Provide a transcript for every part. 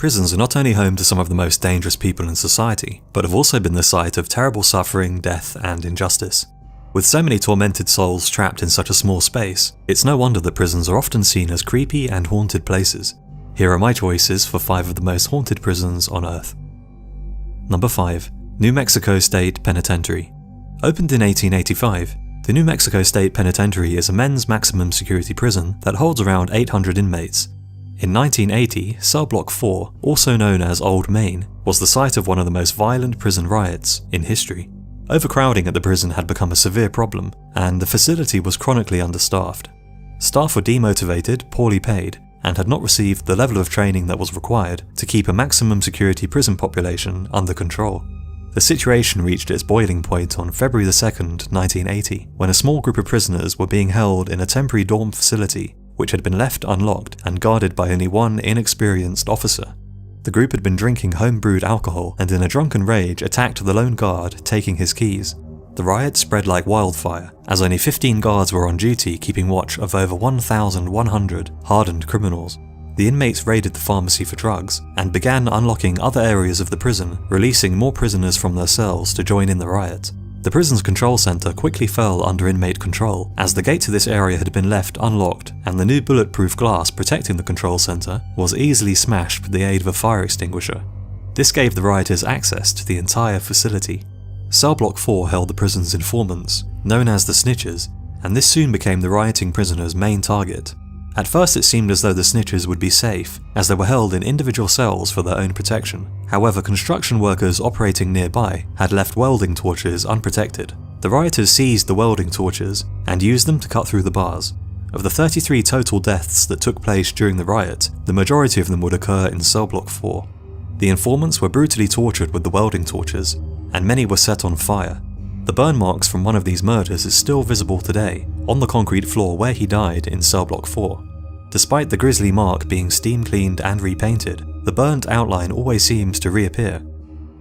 Prisons are not only home to some of the most dangerous people in society, but have also been the site of terrible suffering, death, and injustice. With so many tormented souls trapped in such a small space, it's no wonder that prisons are often seen as creepy and haunted places. Here are my choices for 5 of the most haunted prisons on Earth. Number 5. New Mexico State Penitentiary. Opened in 1885, the New Mexico State Penitentiary is a men's maximum security prison that holds around 800 inmates. In 1980, Cell Block 4, also known as Old Main, was the site of one of the most violent prison riots in history. Overcrowding at the prison had become a severe problem, and the facility was chronically understaffed. Staff were demotivated, poorly paid, and had not received the level of training that was required to keep a maximum security prison population under control. The situation reached its boiling point on February 2, 1980, when a small group of prisoners were being held in a temporary dorm facility which had been left unlocked and guarded by only one inexperienced officer. The group had been drinking home-brewed alcohol and in a drunken rage attacked the lone guard, taking his keys. The riot spread like wildfire, as only 15 guards were on duty keeping watch of over 1,100 hardened criminals. The inmates raided the pharmacy for drugs and began unlocking other areas of the prison, releasing more prisoners from their cells to join in the riot. The prison's control center quickly fell under inmate control, as the gate to this area had been left unlocked and the new bulletproof glass protecting the control center was easily smashed with the aid of a fire extinguisher. This gave the rioters access to the entire facility. Cell Block 4 held the prison's informants, known as the Snitchers, and this soon became the rioting prisoners' main target. At first it seemed as though the Snitchers would be safe, as they were held in individual cells for their own protection. However, construction workers operating nearby had left welding torches unprotected. The rioters seized the welding torches and used them to cut through the bars. Of the 33 total deaths that took place during the riot, the majority of them would occur in Cell Block 4. The informants were brutally tortured with the welding torches, and many were set on fire. The burn marks from one of these murders is still visible today, on the concrete floor where he died in Cell Block 4. Despite the grisly mark being steam cleaned and repainted, the burnt outline always seems to reappear.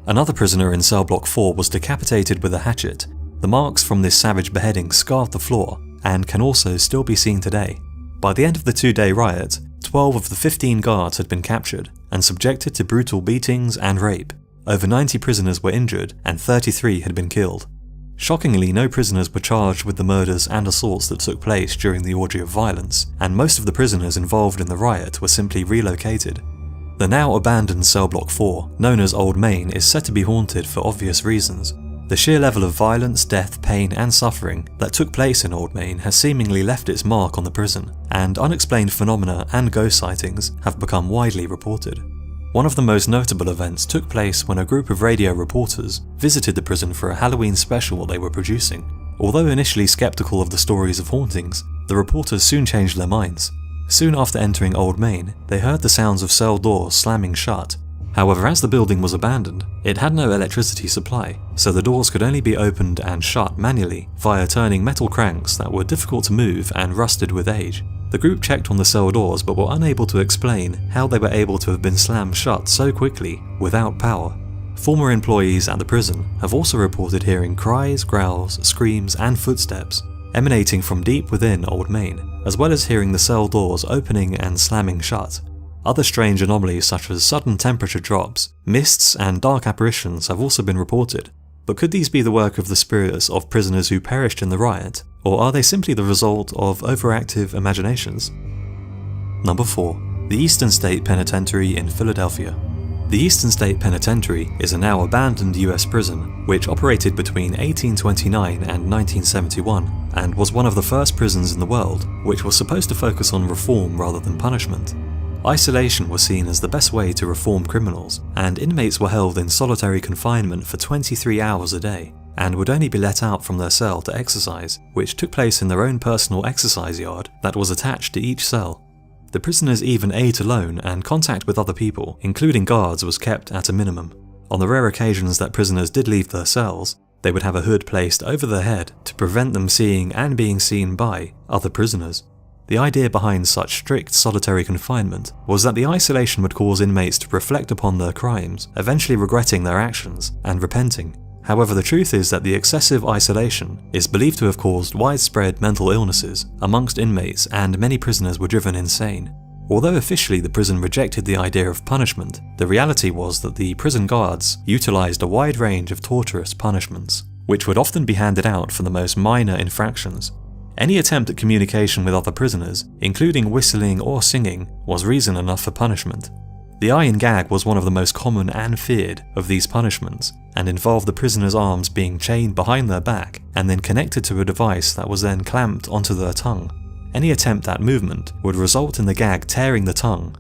Another prisoner in Cell Block 4 was decapitated with a hatchet. The marks from this savage beheading scarred the floor, and can also still be seen today. By the end of the 2-day riot, 12 of the 15 guards had been captured, and subjected to brutal beatings and rape. Over 90 prisoners were injured, and 33 had been killed. Shockingly, no prisoners were charged with the murders and assaults that took place during the orgy of violence, and most of the prisoners involved in the riot were simply relocated. The now abandoned Cell Block 4, known as Old Main, is said to be haunted for obvious reasons. The sheer level of violence, death, pain, and suffering that took place in Old Main has seemingly left its mark on the prison, and unexplained phenomena and ghost sightings have become widely reported. One of the most notable events took place when a group of radio reporters visited the prison for a Halloween special they were producing. Although initially skeptical of the stories of hauntings, the reporters soon changed their minds. Soon after entering Old Main, they heard the sounds of cell doors slamming shut. However, as the building was abandoned, it had no electricity supply, so the doors could only be opened and shut manually via turning metal cranks that were difficult to move and rusted with age. The group checked on the cell doors but were unable to explain how they were able to have been slammed shut so quickly without power. Former employees at the prison have also reported hearing cries, growls, screams, and footsteps emanating from deep within Old Main, as well as hearing the cell doors opening and slamming shut. Other strange anomalies such as sudden temperature drops, mists, and dark apparitions have also been reported. But could these be the work of the spirits of prisoners who perished in the riot, or are they simply the result of overactive imaginations? Number 4. The Eastern State Penitentiary in Philadelphia. The Eastern State Penitentiary is a now abandoned US prison which operated between 1829 and 1971 and was one of the first prisons in the world which was supposed to focus on reform rather than punishment. Isolation was seen as the best way to reform criminals, and inmates were held in solitary confinement for 23 hours a day, and would only be let out from their cell to exercise, which took place in their own personal exercise yard that was attached to each cell. The prisoners even ate alone, and contact with other people, including guards, was kept at a minimum. On the rare occasions that prisoners did leave their cells, they would have a hood placed over their head to prevent them seeing and being seen by other prisoners. The idea behind such strict solitary confinement was that the isolation would cause inmates to reflect upon their crimes, eventually regretting their actions and repenting. However, the truth is that the excessive isolation is believed to have caused widespread mental illnesses amongst inmates, and many prisoners were driven insane. Although officially the prison rejected the idea of punishment, the reality was that the prison guards utilised a wide range of torturous punishments, which would often be handed out for the most minor infractions. Any attempt at communication with other prisoners, including whistling or singing, was reason enough for punishment. The iron gag was one of the most common and feared of these punishments, and involved the prisoner's arms being chained behind their back and then connected to a device that was then clamped onto their tongue. Any attempt at movement would result in the gag tearing the tongue.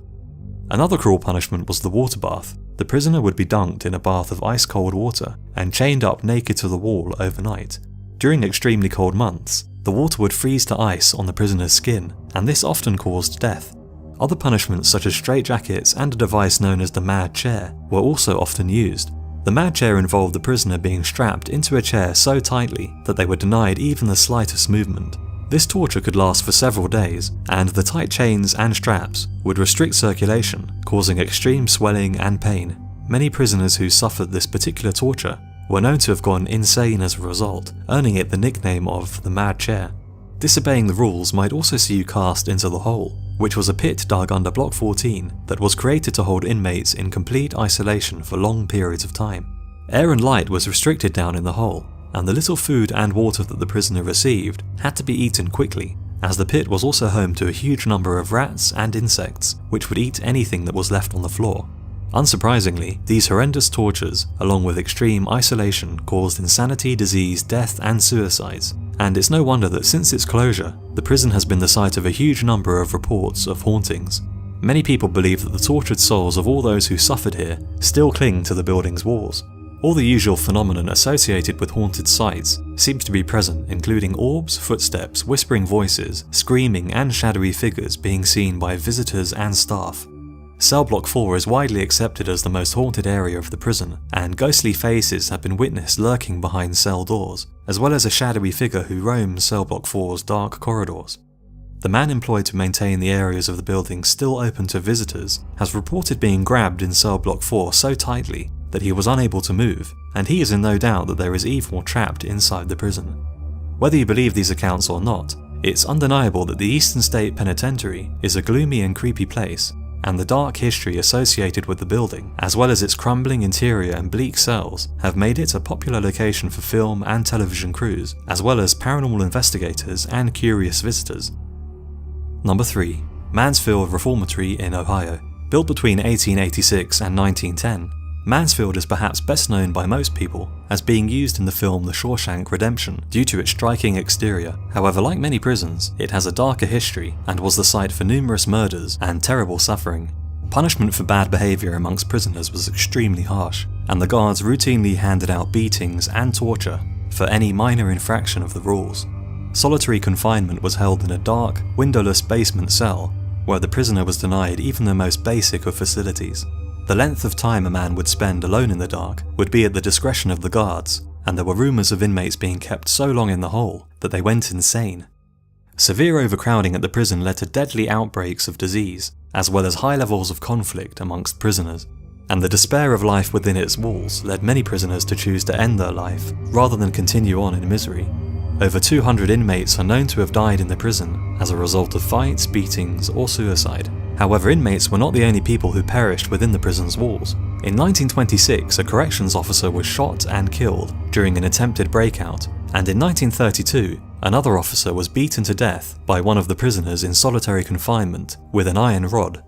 Another cruel punishment was the water bath. The prisoner would be dunked in a bath of ice-cold water and chained up naked to the wall overnight. During extremely cold months, the water would freeze to ice on the prisoner's skin, and this often caused death. Other punishments such as straitjackets and a device known as the mad chair were also often used. The mad chair involved the prisoner being strapped into a chair so tightly that they were denied even the slightest movement. This torture could last for several days, and the tight chains and straps would restrict circulation, causing extreme swelling and pain. Many prisoners who suffered this particular torture were known to have gone insane as a result, earning it the nickname of the mad chair. Disobeying the rules might also see you cast into the hole, which was a pit dug under Block 14 that was created to hold inmates in complete isolation for long periods of time. Air and light was restricted down in the hole, and the little food and water that the prisoner received had to be eaten quickly, as the pit was also home to a huge number of rats and insects, which would eat anything that was left on the floor. Unsurprisingly, these horrendous tortures, along with extreme isolation, caused insanity, disease, death and suicides, and it's no wonder that since its closure, the prison has been the site of a huge number of reports of hauntings. Many people believe that the tortured souls of all those who suffered here still cling to the building's walls. All the usual phenomenon associated with haunted sites seems to be present, including orbs, footsteps, whispering voices, screaming and shadowy figures being seen by visitors and staff. Cell Block 4 is widely accepted as the most haunted area of the prison, and ghostly faces have been witnessed lurking behind cell doors, as well as a shadowy figure who roams Cell Block 4's dark corridors. The man employed to maintain the areas of the building still open to visitors has reported being grabbed in Cell Block 4 so tightly that he was unable to move, and he is in no doubt that there is evil trapped inside the prison. Whether you believe these accounts or not, it's undeniable that the Eastern State Penitentiary is a gloomy and creepy place, and the dark history associated with the building, as well as its crumbling interior and bleak cells, have made it a popular location for film and television crews, as well as paranormal investigators and curious visitors. Number 3. Mansfield Reformatory in Ohio. Built between 1886 and 1910, Mansfield is perhaps best known by most people as being used in the film The Shawshank Redemption due to its striking exterior. However, like many prisons, it has a darker history and was the site for numerous murders and terrible suffering. Punishment for bad behaviour amongst prisoners was extremely harsh, and the guards routinely handed out beatings and torture for any minor infraction of the rules. Solitary confinement was held in a dark, windowless basement cell where the prisoner was denied even the most basic of facilities. The length of time a man would spend alone in the dark would be at the discretion of the guards, and there were rumours of inmates being kept so long in the hole that they went insane. Severe overcrowding at the prison led to deadly outbreaks of disease, as well as high levels of conflict amongst prisoners, and the despair of life within its walls led many prisoners to choose to end their life rather than continue on in misery. Over 200 inmates are known to have died in the prison as a result of fights, beatings, or suicide. However, inmates were not the only people who perished within the prison's walls. In 1926, a corrections officer was shot and killed during an attempted breakout, and in 1932, another officer was beaten to death by one of the prisoners in solitary confinement with an iron rod.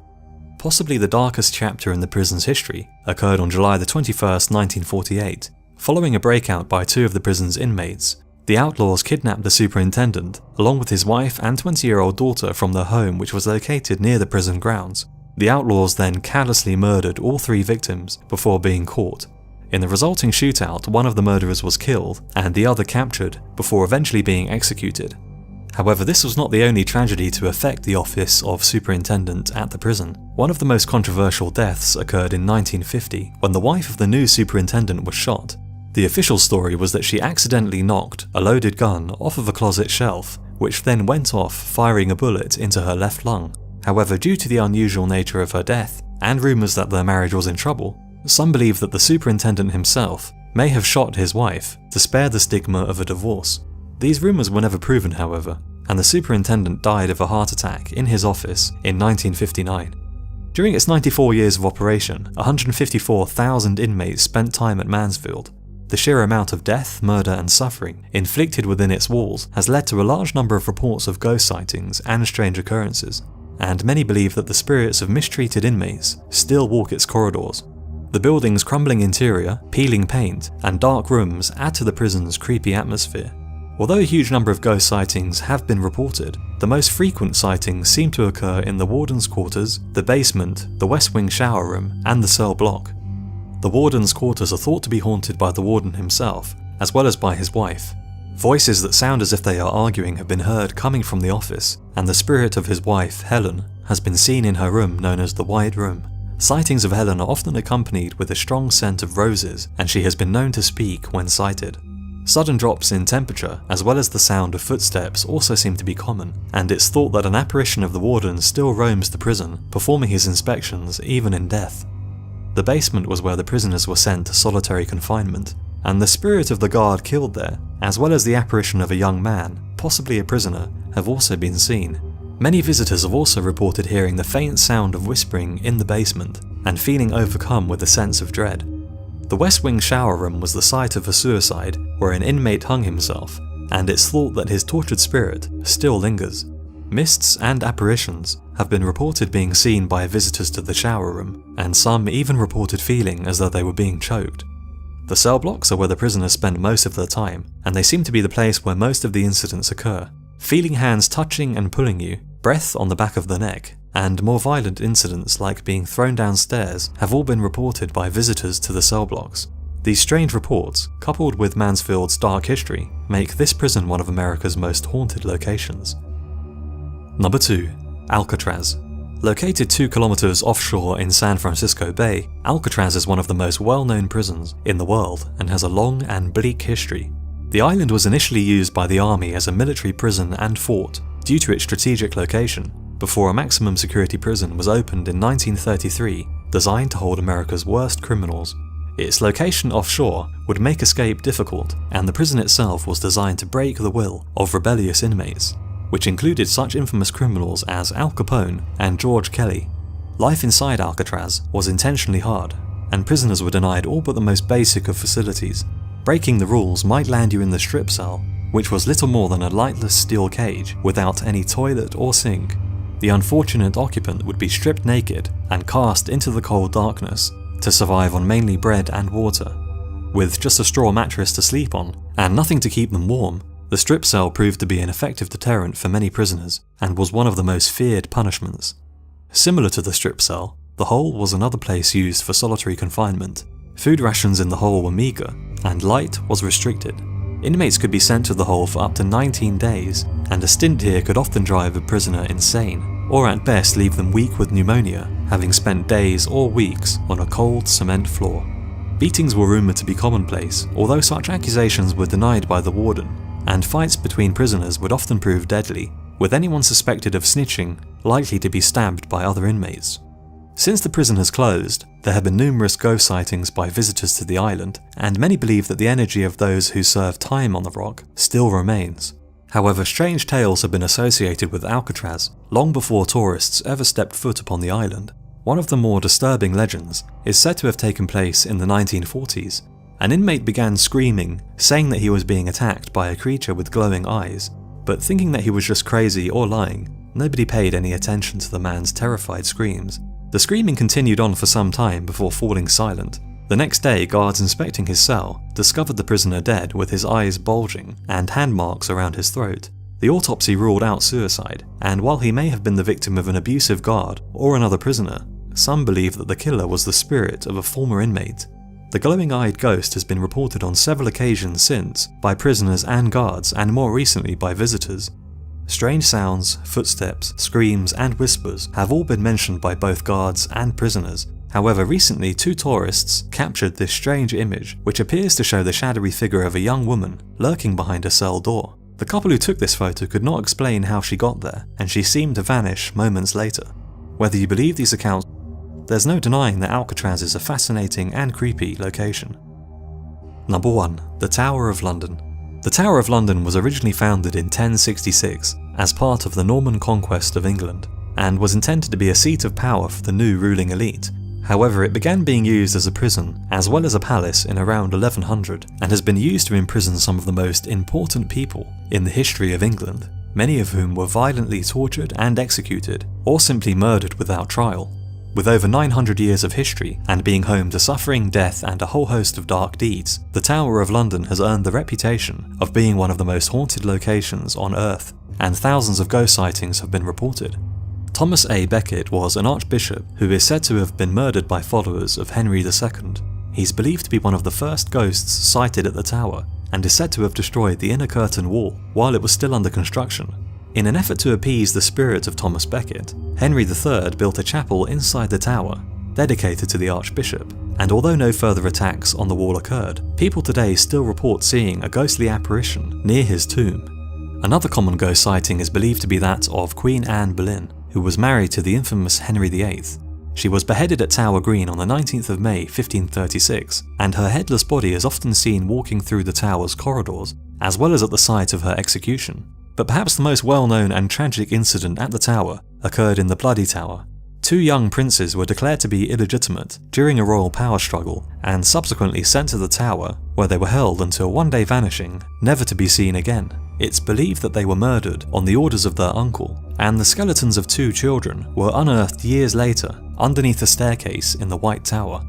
Possibly the darkest chapter in the prison's history occurred on July 21st, 1948. Following a breakout by two of the prison's inmates, the outlaws kidnapped the superintendent, along with his wife and 20-year-old daughter from their home, which was located near the prison grounds. The outlaws then callously murdered all three victims before being caught. In the resulting shootout, one of the murderers was killed and the other captured before eventually being executed. However, this was not the only tragedy to affect the office of superintendent at the prison. One of the most controversial deaths occurred in 1950 when the wife of the new superintendent was shot. The official story was that she accidentally knocked a loaded gun off of a closet shelf, which then went off, firing a bullet into her left lung. However, due to the unusual nature of her death, and rumours that their marriage was in trouble, some believe that the superintendent himself may have shot his wife to spare the stigma of a divorce. These rumours were never proven, however, and the superintendent died of a heart attack in his office in 1959. During its 94 years of operation, 154,000 inmates spent time at Mansfield. The sheer amount of death, murder and suffering inflicted within its walls has led to a large number of reports of ghost sightings and strange occurrences, and many believe that the spirits of mistreated inmates still walk its corridors. The building's crumbling interior, peeling paint, and dark rooms add to the prison's creepy atmosphere. Although a huge number of ghost sightings have been reported, the most frequent sightings seem to occur in the warden's quarters, the basement, the West Wing shower room, and the cell block. The warden's quarters are thought to be haunted by the warden himself, as well as by his wife. Voices that sound as if they are arguing have been heard coming from the office, and the spirit of his wife, Helen, has been seen in her room known as the White Room. Sightings of Helen are often accompanied with a strong scent of roses, and she has been known to speak when sighted. Sudden drops in temperature, as well as the sound of footsteps, also seem to be common, and it's thought that an apparition of the warden still roams the prison, performing his inspections even in death. The basement was where the prisoners were sent to solitary confinement, and the spirit of the guard killed there, as well as the apparition of a young man, possibly a prisoner, have also been seen. Many visitors have also reported hearing the faint sound of whispering in the basement, and feeling overcome with a sense of dread. The West Wing shower room was the site of a suicide where an inmate hung himself, and it's thought that his tortured spirit still lingers. Mists and apparitions have been reported being seen by visitors to the shower room, and some even reported feeling as though they were being choked. The cell blocks are where the prisoners spend most of their time, and they seem to be the place where most of the incidents occur. Feeling hands touching and pulling you, breath on the back of the neck, and more violent incidents like being thrown downstairs have all been reported by visitors to the cell blocks. These strange reports, coupled with Mansfield's dark history, make this prison one of America's most haunted locations. Number 2. Alcatraz. Located 2 kilometers offshore in San Francisco Bay, Alcatraz is one of the most well-known prisons in the world and has a long and bleak history. The island was initially used by the army as a military prison and fort due to its strategic location, before a maximum security prison was opened in 1933, designed to hold America's worst criminals. Its location offshore would make escape difficult, and the prison itself was designed to break the will of rebellious inmates, which included such infamous criminals as Al Capone and George Kelly. Life inside Alcatraz was intentionally hard, and prisoners were denied all but the most basic of facilities. Breaking the rules might land you in the strip cell, which was little more than a lightless steel cage without any toilet or sink. The unfortunate occupant would be stripped naked and cast into the cold darkness to survive on mainly bread and water. With just a straw mattress to sleep on and nothing to keep them warm, the strip cell proved to be an effective deterrent for many prisoners and was one of the most feared punishments. Similar to the strip cell, the hole was another place used for solitary confinement. Food rations in the hole were meagre and light was restricted. Inmates could be sent to the hole for up to 19 days, and a stint here could often drive a prisoner insane, or at best leave them weak with pneumonia, having spent days or weeks on a cold cement floor. Beatings were rumoured to be commonplace, although such accusations were denied by the warden, and fights between prisoners would often prove deadly, with anyone suspected of snitching likely to be stabbed by other inmates. Since the prison has closed, there have been numerous ghost sightings by visitors to the island, and many believe that the energy of those who serve time on the rock still remains. However, strange tales have been associated with Alcatraz long before tourists ever stepped foot upon the island. One of the more disturbing legends is said to have taken place in the 1940s. An inmate began screaming, saying that he was being attacked by a creature with glowing eyes, but thinking that he was just crazy or lying, nobody paid any attention to the man's terrified screams. The screaming continued on for some time before falling silent. The next day, guards inspecting his cell discovered the prisoner dead with his eyes bulging and hand marks around his throat. The autopsy ruled out suicide, and while he may have been the victim of an abusive guard or another prisoner, some believe that the killer was the spirit of a former inmate. The glowing-eyed ghost has been reported on several occasions since by prisoners and guards, and more recently by visitors. Strange sounds, footsteps, screams and whispers have all been mentioned by both guards and prisoners. However, recently 2 tourists captured this strange image, which appears to show the shadowy figure of a young woman lurking behind a cell door. The couple who took this photo could not explain how she got there, and she seemed to vanish moments later. Whether you believe these accounts, there's no denying that Alcatraz is a fascinating and creepy location. Number 1. The Tower of London. The Tower of London was originally founded in 1066 as part of the Norman conquest of England, and was intended to be a seat of power for the new ruling elite. However, it began being used as a prison, as well as a palace in around 1100, and has been used to imprison some of the most important people in the history of England, many of whom were violently tortured and executed, or simply murdered without trial. With over 900 years of history, and being home to suffering, death, and a whole host of dark deeds, the Tower of London has earned the reputation of being one of the most haunted locations on Earth, and thousands of ghost sightings have been reported. Thomas A. Becket was an archbishop who is said to have been murdered by followers of Henry II. He's believed to be one of the first ghosts sighted at the tower, and is said to have destroyed the inner curtain wall while it was still under construction. In an effort to appease the spirit of Thomas Becket, Henry III built a chapel inside the tower, dedicated to the archbishop, and although no further attacks on the wall occurred, people today still report seeing a ghostly apparition near his tomb. Another common ghost sighting is believed to be that of Queen Anne Boleyn, who was married to the infamous Henry VIII. She was beheaded at Tower Green on the 19th of May 1536, and her headless body is often seen walking through the tower's corridors, as well as at the site of her execution. But perhaps the most well-known and tragic incident at the tower occurred in the Bloody Tower. Two young princes were declared to be illegitimate during a royal power struggle, and subsequently sent to the tower, where they were held until one day vanishing, never to be seen again. It's believed that they were murdered on the orders of their uncle, and the skeletons of two children were unearthed years later underneath a staircase in the White Tower.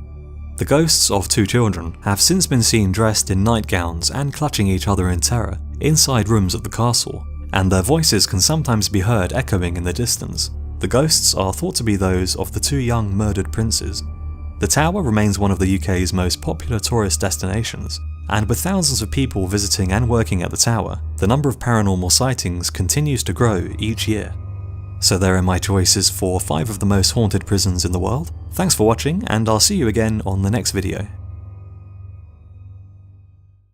The ghosts of two children have since been seen dressed in nightgowns and clutching each other in terror inside rooms of the castle, and their voices can sometimes be heard echoing in the distance. The ghosts are thought to be those of the two young murdered princes. The tower remains one of the UK's most popular tourist destinations, and with thousands of people visiting and working at the tower, the number of paranormal sightings continues to grow each year. So there are my choices for 5 of the most haunted prisons in the world. Thanks for watching, and I'll see you again on the next video.